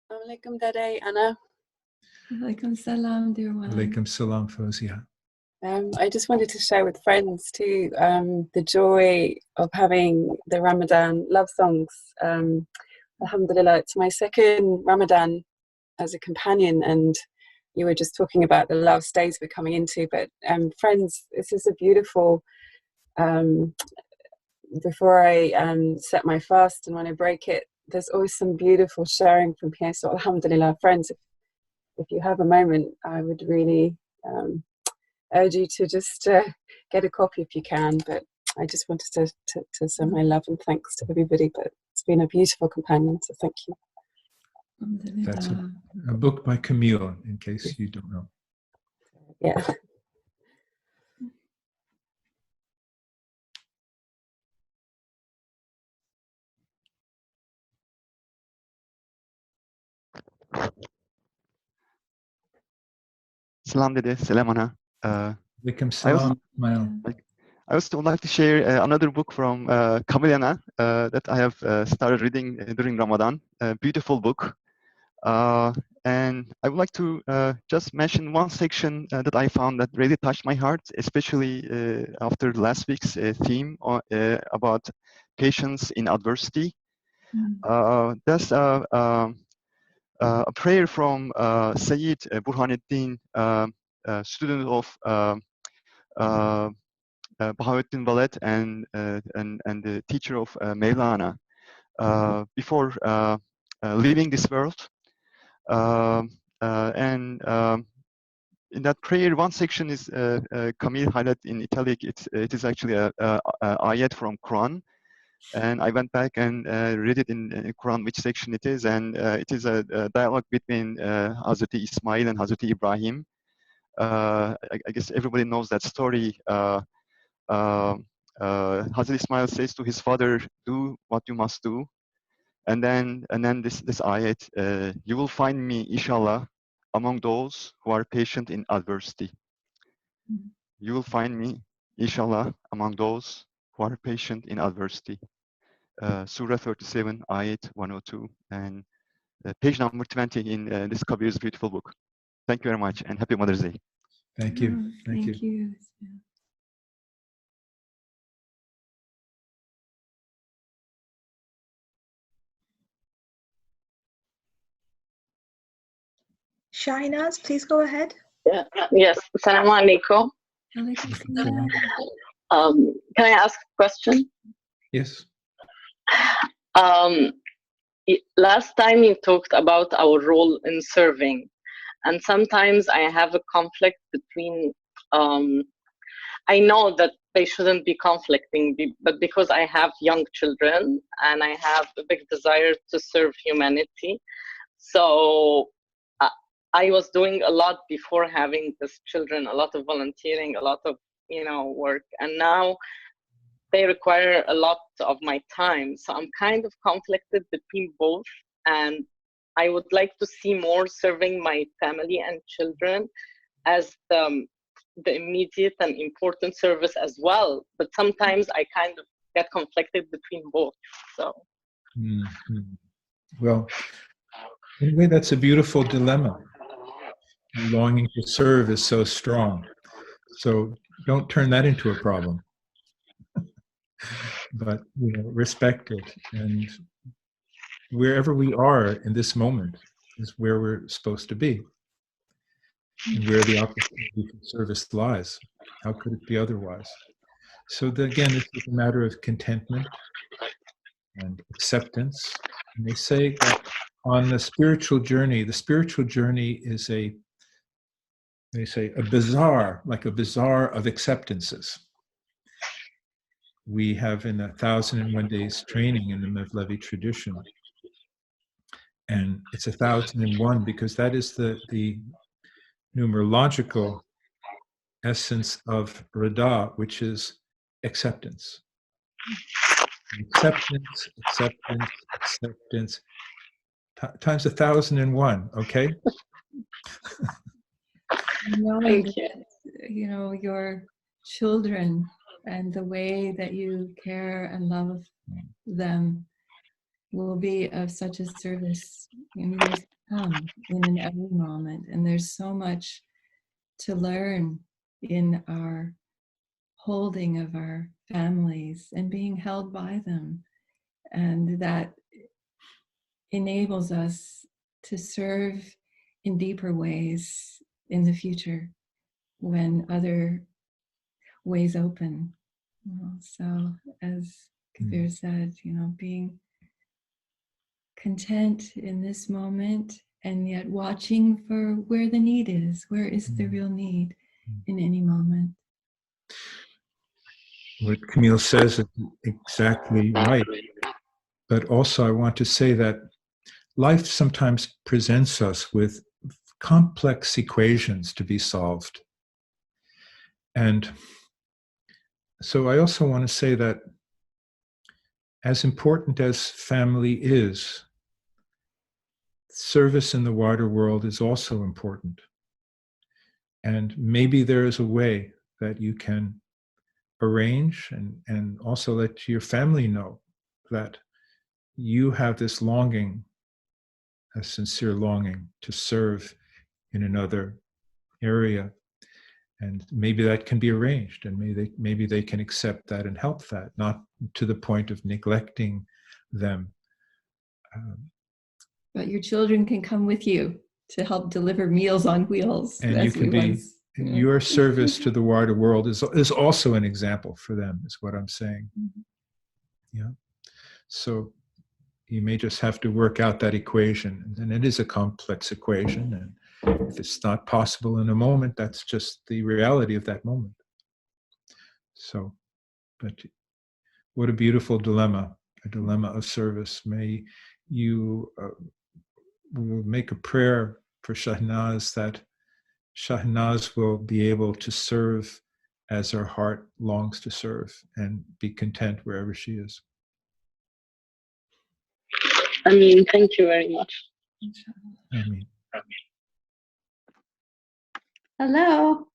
Alaikum Dade, Anna. Alaikum salam, dear one. Alaikum salam, Fawzia. I just wanted to share with friends too the joy of having the Ramadan love songs. Alhamdulillah, it's my second Ramadan as a companion, and you were just talking about the love stage we're coming into. But friends, this is a beautiful. Before I set my fast and when I break it, there's always some beautiful sharing from here. So alhamdulillah, friends, if you have a moment, I would really urge you to just get a copy if you can. But I just wanted to send my love and thanks to everybody. But it's been a beautiful companion, so thank you. That's a book by Camille, in case you don't know. Yeah. Salam Dede, Salam Ana. Alaikum salam. I also would like to share another book from Camille that I have started reading during Ramadan. A beautiful book. And I would like to just mention one section that I found that really touched my heart, especially after last week's theme about patience in adversity. That's a prayer from Sayyid Burhanuddin, student of Bahauddin Balad and the teacher of Mevlana. Before leaving this world, in that prayer, one section is Camille highlighted in italic. It is actually a ayat from Quran. And I went back and read it in Quran, which section it is, and it is a dialogue between Hazreti Ismail and Hazreti Ibrahim. I guess everybody knows that story. Hazreti Ismail says to his father, "Do what you must do," and then this ayat, "You will find me, inshallah, among those who are patient in adversity." You will find me, inshallah, among those who are patient in adversity. Surah 37, ayat 102, and page number 20 in this Kabir's beautiful book. Thank you very much, and happy Mother's Day. Thank you. Thank you. Shahinaz, please go ahead. Yes, Assalamu alaikum. Can I ask a question? Yes. Last time you talked about our role in serving, and sometimes I have a conflict between, I know that they shouldn't be conflicting, but because I have young children and I have a big desire to serve humanity, so I was doing a lot before having these children, a lot of volunteering, a lot of work, and now they require a lot of my time. So I'm kind of conflicted between both, and I would like to see more serving my family and children as the immediate and important service as well. But sometimes I kind of get conflicted between both. So. Well, anyway, that's a beautiful dilemma. Longing to serve is so strong. So don't turn that into a problem. But respect it, and wherever we are in this moment is where we're supposed to be, and where the opportunity for service lies. How could it be otherwise? So again, this is a matter of contentment and acceptance. And they say that on the spiritual journey is they say, a bazaar, like a bazaar of acceptances. We have in 1,001 Days training in the Mevlevi tradition. And it's 1,001 because that is the numerological essence of Rada, which is acceptance. Acceptance, acceptance, acceptance, times 1,001, okay? Knowing that, you know, your children and the way that you care and love them will be of such a service in years to come, in every moment. And there's so much to learn in our holding of our families and being held by them. And that enables us to serve in deeper ways in the future when other ways open. So as Kabir said, you know, being content in this moment and yet watching for where the need is. Where is the real need in any moment? What Camille says is exactly right. But also I want to say that life sometimes presents us with complex equations to be solved. And so I also want to say that as important as family is, service in the wider world is also important. And maybe there is a way that you can arrange and also let your family know that you have this longing, a sincere longing to serve in another area. And maybe that can be arranged, and maybe they can accept that and help that, not to the point of neglecting them. But your children can come with you to help deliver meals on wheels. And you can be, your service to the wider world is also an example for them, is what I'm saying. Yeah. So you may just have to work out that equation. And it is a complex equation. And if it's not possible in a moment, that's just the reality of that moment. So, but what a beautiful dilemma, a dilemma of service. May you will make a prayer for Shahnaz that Shahnaz will be able to serve as her heart longs to serve and be content wherever she is. I mean, thank you very much. I mean. Hello.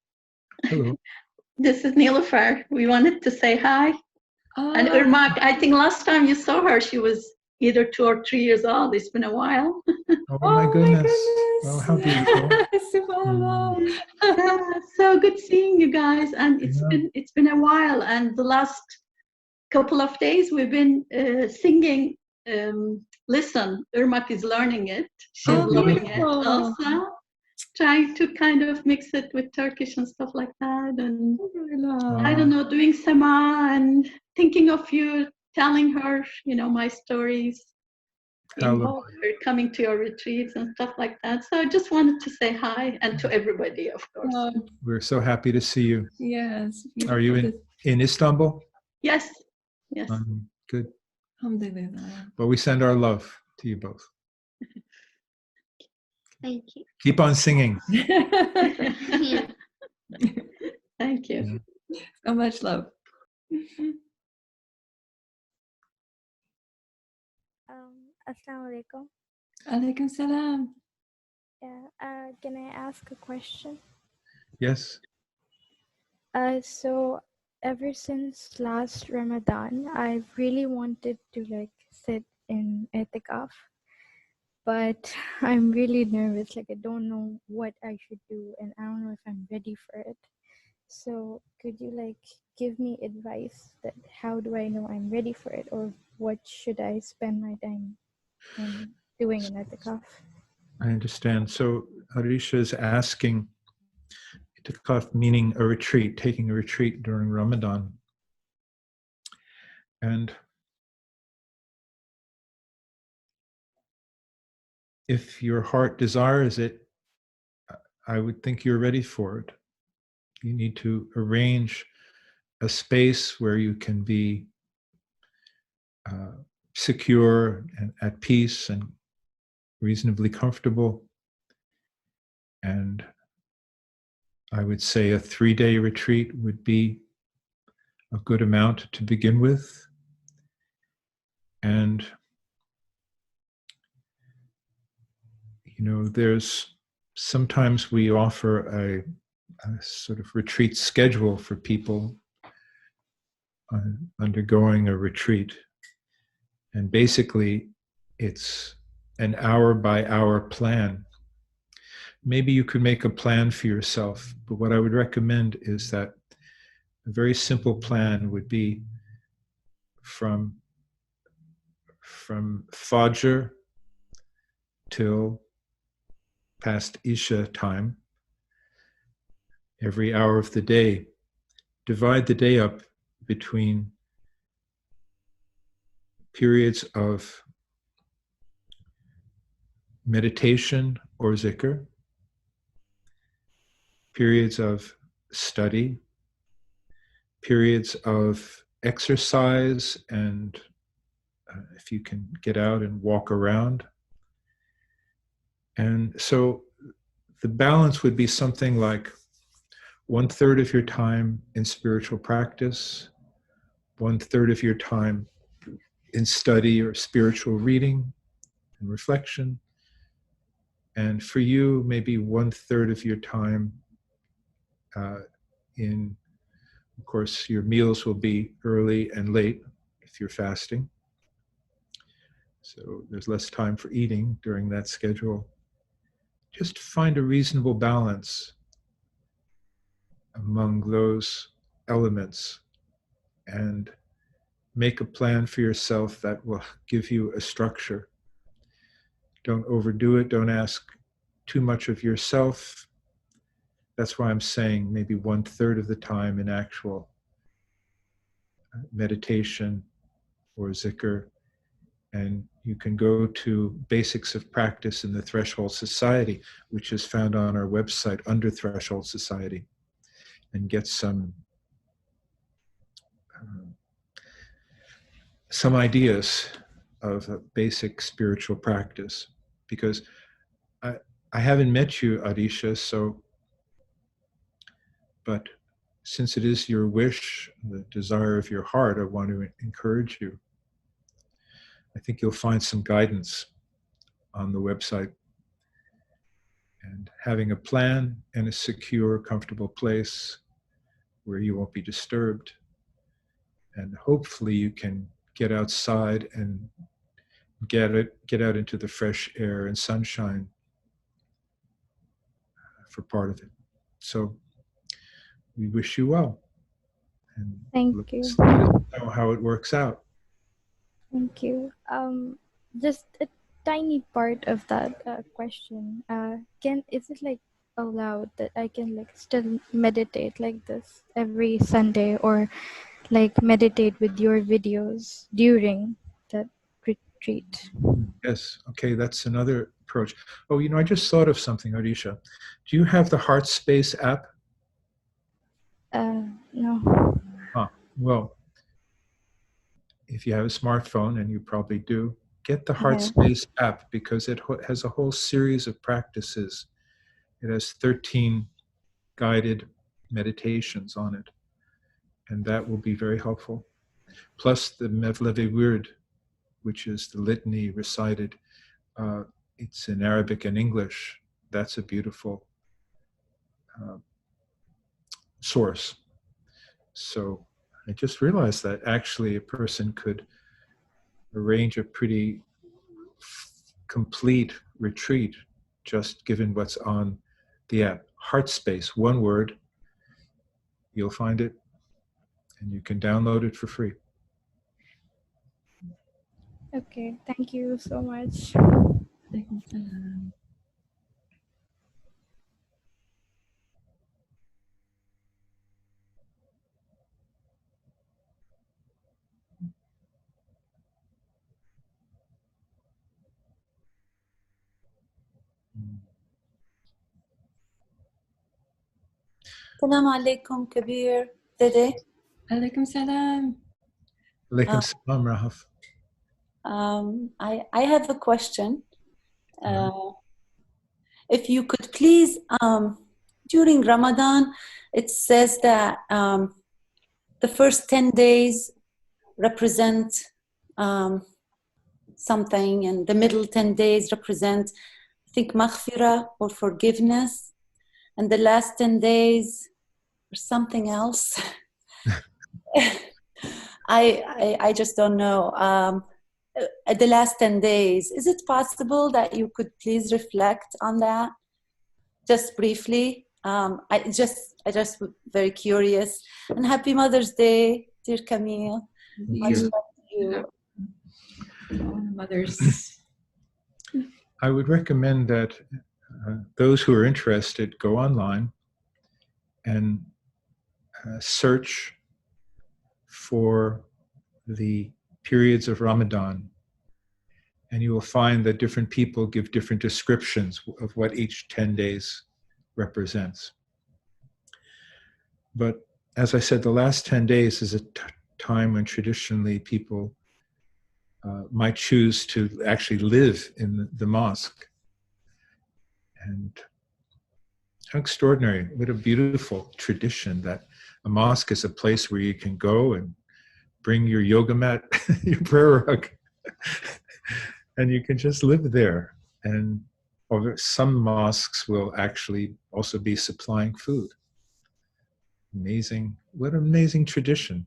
Hello. This is Niloufar. We wanted to say hi. And Irmak, I think last time you saw her, she was either 2 or 3 years old. It's been a while. Oh my goodness. Oh, how beautiful. Yeah, so good seeing you guys. And it's been a while. And the last couple of days we've been singing Listen. Irmak is learning it. She's learning it also. Trying to kind of mix it with Turkish and stuff like that. And I don't know, doing Sema and thinking of you, telling her, you know, my stories, her coming to your retreats and stuff like that. So I just wanted to say hi, and to everybody, of course. We're so happy to see you. Yes. Are you in Istanbul? Yes. Yes. Good. Alhamdulillah. Well, we send our love to you both. Thank you. Keep on singing. Thank you. So much love. Assalamu alaikum. Alaikum salam. Yeah. Can I ask a question? Yes. So ever since last Ramadan, I've really wanted to like sit in itikaf, but I'm really nervous. Like I don't know what I should do, and I don't know if I'm ready for it. So could you like give me advice that how do I know I'm ready for it, or what should I spend my time doing in itikaf? I understand. So Arisha is asking, itikaf meaning a retreat, taking a retreat during Ramadan. And if your heart desires it, I would think you're ready for it. You need to arrange a space where you can be secure and at peace and reasonably comfortable. And I would say a 3-day retreat would be a good amount to begin with. And, you know, there's sometimes we offer a sort of retreat schedule for people undergoing a retreat. And basically, it's an hour-by-hour plan. Maybe you could make a plan for yourself, but what I would recommend is that a very simple plan would be from Fajr till past Isha time, every hour of the day. Divide the day up between periods of meditation or zikr, periods of study, periods of exercise, and if you can get out and walk around. And so the balance would be something like 1/3 of your time in spiritual practice, 1/3 of your time in study or spiritual reading and reflection, and for you, maybe 1/3 of your time in, of course, your meals will be early and late if you're fasting. So there's less time for eating during that schedule. Just find a reasonable balance among those elements and make a plan for yourself that will give you a structure. Don't overdo it. Don't ask too much of yourself. That's why I'm saying maybe 1/3 of the time in actual meditation or zikr. And you can go to Basics of Practice in the Threshold Society, which is found on our website under Threshold Society, and get some ideas of a basic spiritual practice. Because I haven't met you, Arisha, but since it is your wish, the desire of your heart, I want to encourage you. I think you'll find some guidance on the website. And having a plan and a secure, comfortable place where you won't be disturbed. And hopefully you can get outside and get out into the fresh air and sunshine for part of it. So we wish you well. And Thank let you. us know how it works out. Thank you. Just a tiny part of that question. Is it like allowed that I can like still meditate like this every Sunday, or like meditate with your videos during that retreat? Yes. Okay, that's another approach. Oh, you know, I just thought of something, Arisha. Do you have the Heart Space app? No. Well, if you have a smartphone, and you probably do, get the Yeah. HeartSpace app, because it has a whole series of practices. It has 13 guided meditations on it, and that will be very helpful. Plus the Mevlevi Wird, which is the litany recited. It's in Arabic and English. That's a beautiful source. So I just realized that actually a person could arrange a pretty complete retreat just given what's on the app. Heart Space, one word. You'll find it, and you can download it for free. Okay, thank you so much. Assalamu alaikum, Kabir, Dede. Alaikum salam. Alaikum salam, Rahaf. I have a question. If you could please, during Ramadan, it says that the first 10 days represent something, and the middle 10 days represent, I think, maghfirah or forgiveness, and the last 10 days or something else. I just don't know. The last 10 days, is it possible that you could please reflect on that just briefly? I just very curious. And happy Mother's Day, dear Camille. Much love to you. Mothers. I would recommend that those who are interested go online and search for the periods of Ramadan, and you will find that different people give different descriptions of what each 10 days represents. But as I said, the last 10 days is a time when traditionally people might choose to actually live in the mosque. And how extraordinary, what a beautiful tradition that a mosque is a place where you can go and bring your yoga mat, your prayer rug, and you can just live there. And some mosques will actually also be supplying food. Amazing, what an amazing tradition.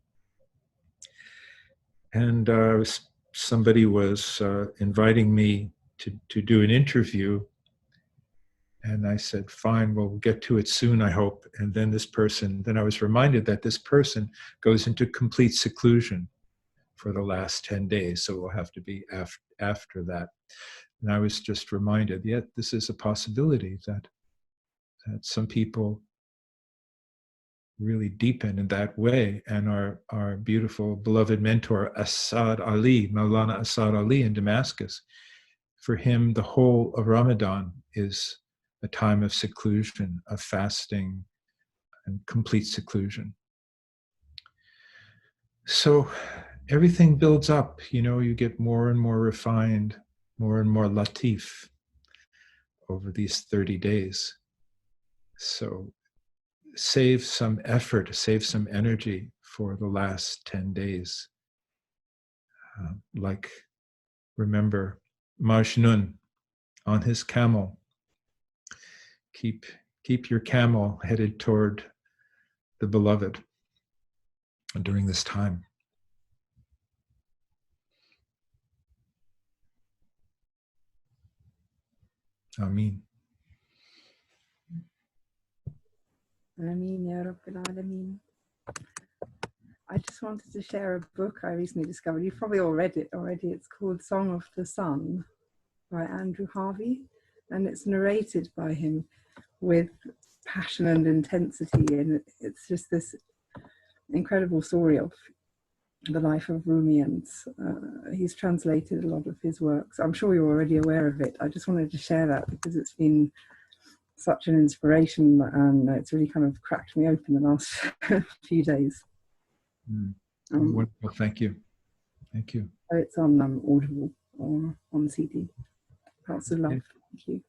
And somebody was inviting me to do an interview, and I said, fine, we'll get to it soon, I hope. And then I was reminded that this person goes into complete seclusion for the last 10 days. So it will have to be after that. And I was just reminded, yet this is a possibility that some people really deepen in that way. And our beautiful beloved mentor, Maulana Asad Ali in Damascus, for him, the whole of Ramadan is a time of seclusion, of fasting, and complete seclusion. So everything builds up, you get more and more refined, more and more Latif over these 30 days. So save some effort, save some energy for the last 10 days. Remember Majnun on his camel. Keep your camel headed toward the beloved during this time. Ameen. Ameen, Ya Rabbil Alameen. I just wanted to share a book I recently discovered. You've probably all read it already. It's called Song of the Sun by Andrew Harvey, and it's narrated by him with passion and intensity, and it's just this incredible story of the life of Rumi, and he's translated a lot of his works. I'm sure you're already aware of it. I just wanted to share that because it's been such an inspiration, and it's really kind of cracked me open the last few days. Wonderful, thank you. Thank you. So it's on Audible or on CD. Lots of love. Thank you.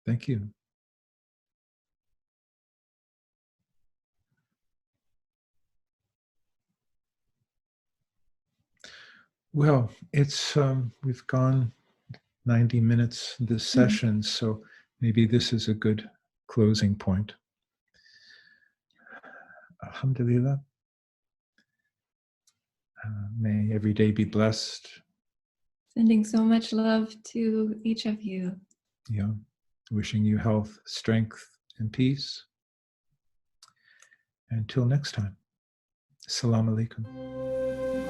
Thank you. Well, it's we've gone 90 minutes this session, so maybe this is a good closing point. Alhamdulillah. May every day be blessed. Sending so much love to each of you. Yeah. Wishing you health, strength, and peace. Until next time. Assalamu alaikum.